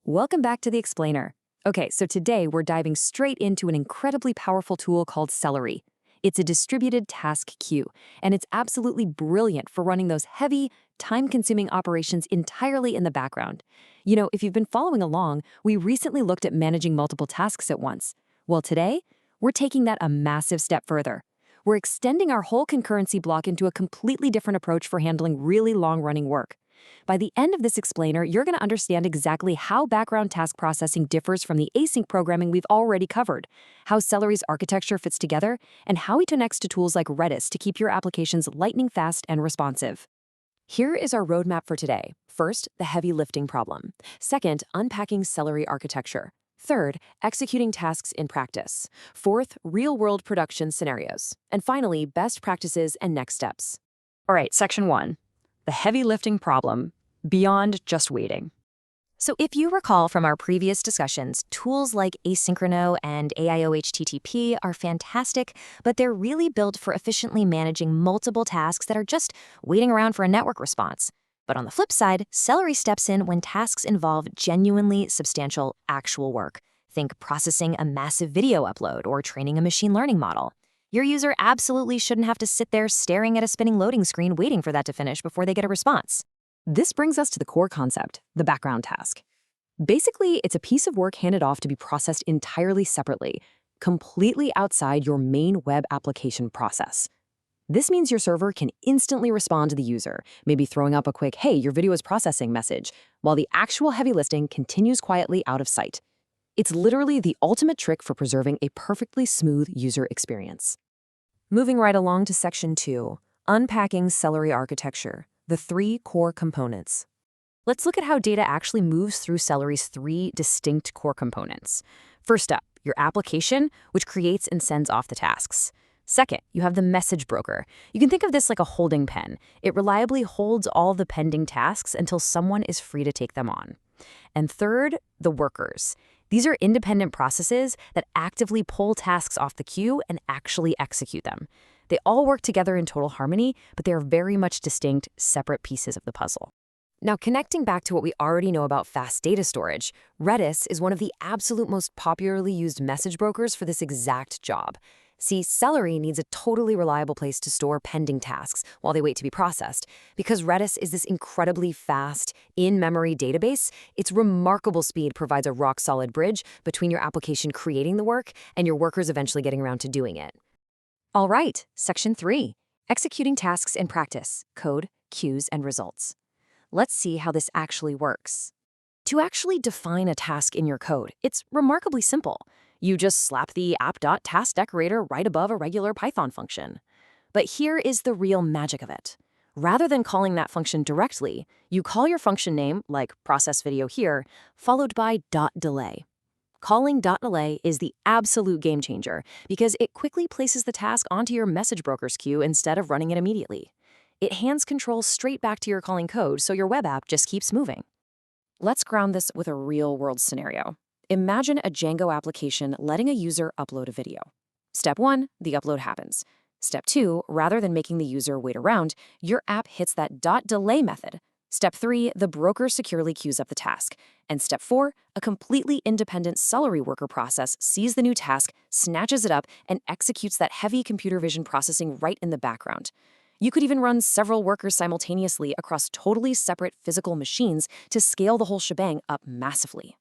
Welcome back to the Explainer. Okay, so today we're diving straight into an incredibly powerful tool called Celery. It's a distributed task queue, and it's absolutely brilliant for running those heavy, time-consuming operations entirely in the background. You know, if you've been following along, we recently looked at managing multiple tasks at once. Well, today, we're taking that a massive step further. We're extending our whole concurrency block into a completely different approach for handling really long-running work. By the end of this explainer, you're going to understand exactly how background task processing differs from the async programming we've already covered, how Celery's architecture fits together, and how it connects to tools like Redis to keep your applications lightning fast and responsive. Here is our roadmap for today. First, the heavy lifting problem. Second, unpacking Celery architecture. Third, executing tasks in practice. Fourth, real-world production scenarios. And finally, best practices and next steps. All right, section 1. The heavy lifting problem, beyond just waiting. So if you recall from our previous discussions, tools like Asynchronous and AIO-HTTP are fantastic, but they're really built for efficiently managing multiple tasks that are just waiting around for a network response. But on the flip side, Celery steps in when tasks involve genuinely substantial actual work. Think processing a massive video upload or training a machine learning model. Your user absolutely shouldn't have to sit there staring at a spinning loading screen waiting for that to finish before they get a response. This brings us to the core concept, the background task. Basically, it's a piece of work handed off to be processed entirely separately, completely outside your main web application process. This means your server can instantly respond to the user, maybe throwing up a quick, "Hey, your video is processing" message, while the actual heavy lifting continues quietly out of sight. It's literally the ultimate trick for preserving a perfectly smooth user experience. Moving right along to section 2, unpacking Celery architecture, the 3 core components. Let's look at how data actually moves through Celery's 3 distinct core components. First up, your application, which creates and sends off the tasks. Second, you have the message broker. You can think of this like a holding pen. It reliably holds all the pending tasks until someone is free to take them on. And third, the workers. These are independent processes that actively pull tasks off the queue and actually execute them. They all work together in total harmony, but they are very much distinct, separate pieces of the puzzle. Now, connecting back to what we already know about fast data storage, Redis is one of the absolute most popularly used message brokers for this exact job. See, Celery needs a totally reliable place to store pending tasks while they wait to be processed. Because Redis is this incredibly fast, in-memory database, its remarkable speed provides a rock-solid bridge between your application creating the work and your workers eventually getting around to doing it. All right, section 3, executing tasks in practice, code, queues, and results. Let's see how this actually works. To actually define a task in your code, it's remarkably simple. You just slap the app.task decorator right above a regular Python function. But here is the real magic of it. Rather than calling that function directly, you call your function name, like process video here, followed by .delay. Calling .delay is the absolute game changer because it quickly places the task onto your message broker's queue instead of running it immediately. It hands control straight back to your calling code so your web app just keeps moving. Let's ground this with a real-world scenario. Imagine a Django application letting a user upload a video. Step 1, the upload happens. Step 2, rather than making the user wait around, your app hits that .delay method. Step 3, the broker securely queues up the task. And step 4, a completely independent Celery worker process sees the new task, snatches it up, and executes that heavy computer vision processing right in the background. You could even run several workers simultaneously across totally separate physical machines to scale the whole shebang up massively.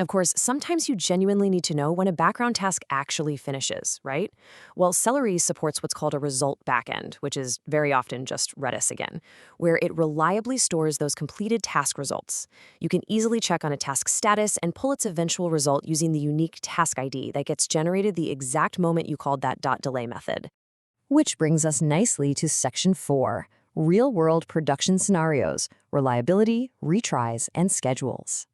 Of course, sometimes you genuinely need to know when a background task actually finishes, right? Well, Celery supports what's called a result backend, which is very often just Redis again, where it reliably stores those completed task results. You can easily check on a task status and pull its eventual result using the unique task ID that gets generated the exact moment you called that .delay method. Which brings us nicely to section 4, real-world production scenarios, reliability, retries, and schedules.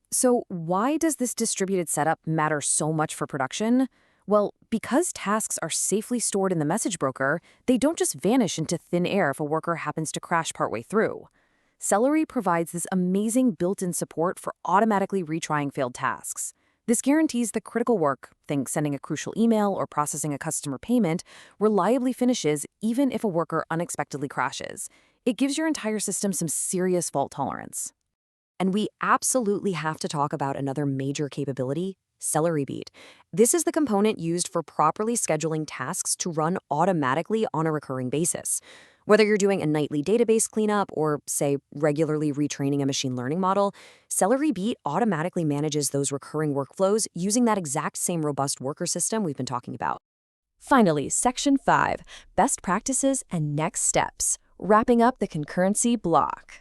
So why does this distributed setup matter so much for production? Well, because tasks are safely stored in the message broker, they don't just vanish into thin air if a worker happens to crash partway through. Celery provides this amazing built-in support for automatically retrying failed tasks. This guarantees the critical work, think sending a crucial email or processing a customer payment, reliably finishes even if a worker unexpectedly crashes. It gives your entire system some serious fault tolerance. And we absolutely have to talk about another major capability, Celery. This is the component used for properly scheduling tasks to run automatically on a recurring basis. Whether you're doing a nightly database cleanup or, say, regularly retraining a machine learning model, Celery automatically manages those recurring workflows using that exact same robust worker system we've been talking about. Finally, Section 5, Best Practices and Next Steps, wrapping up the concurrency block.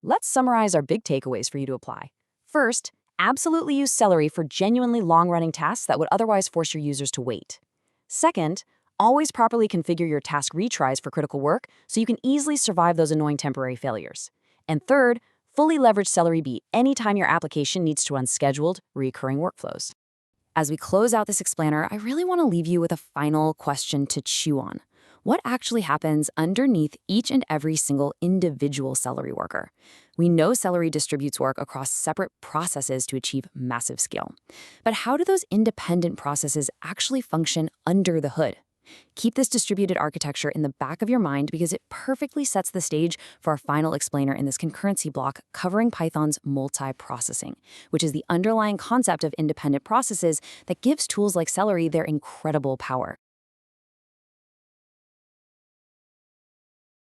Let's summarize our big takeaways for you to apply. First, absolutely use Celery for genuinely long-running tasks that would otherwise force your users to wait. Second, always properly configure your task retries for critical work so you can easily survive those annoying temporary failures. And third, fully leverage Celery anytime your application needs to run scheduled, recurring workflows. As we close out this explainer, I really want to leave you with a final question to chew on. What actually happens underneath each and every single individual Celery worker? We know Celery distributes work across separate processes to achieve massive scale. But how do those independent processes actually function under the hood? Keep this distributed architecture in the back of your mind because it perfectly sets the stage for our final explainer in this concurrency block covering Python's multi-processing, which is the underlying concept of independent processes that gives tools like Celery their incredible power.